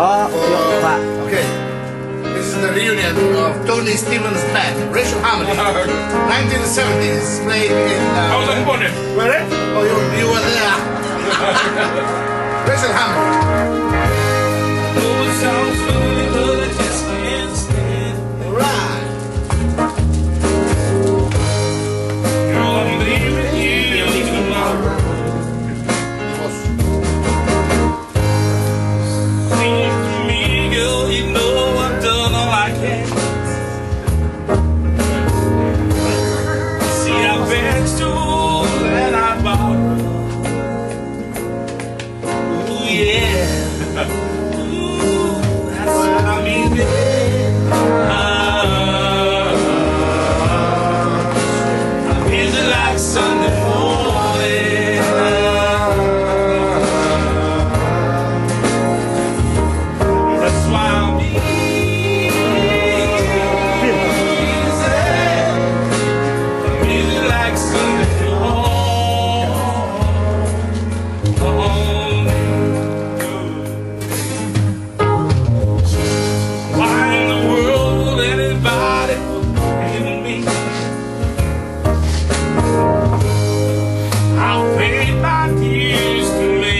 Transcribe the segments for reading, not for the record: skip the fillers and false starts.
Oh, yuk Pak. Okay. This is the reunion of Tony Stevens' band, Racial Harmony. 1970s, played in... I was born there. Where? Oh, you were there. Racial Harmony. Oh, it sounds funny, but I just can't stand it. Right. Girl, I'm leaving you tomorrow. Seems to me, girl, you know I've done all I can. See, I begged you and I borrowed. Ooh, yeah. Ooh, that's what I mean, baby. I'm busy like Sunday morning. That's why I'm easy. I'm busy like Sunday morning. Why in the world would anybody believe me? I'll pay my dues to me.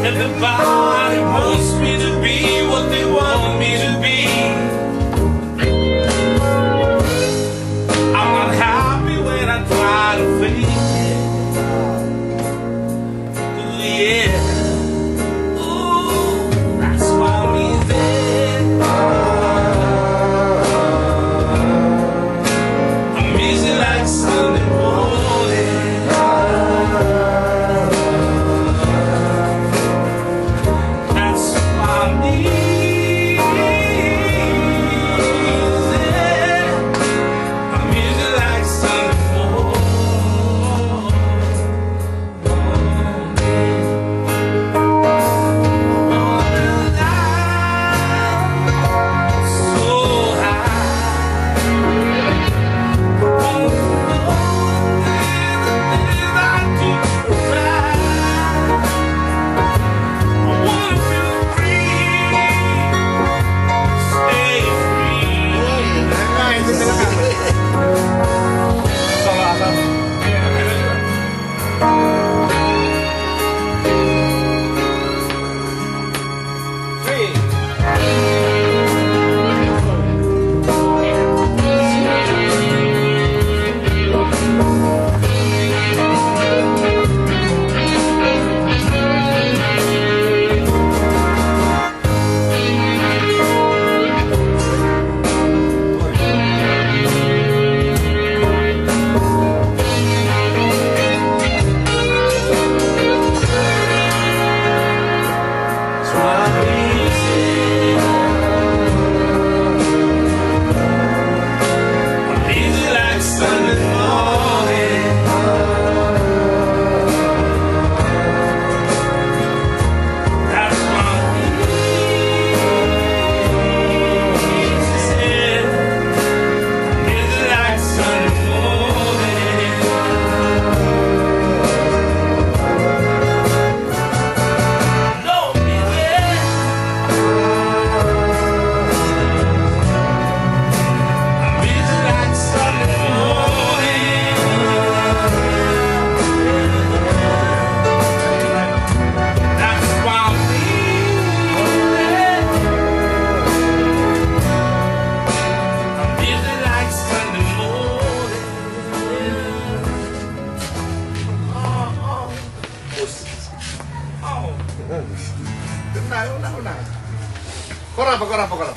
Everybody wants me to be what they want me to be. I'm not happy when I try to fake it. Ooh, yeah. Ooh, that's why I'm easy. I'm easy like Sunday morning. That's why I'm easy. I'm easy like Sunday morning. So high. Una. Korapa.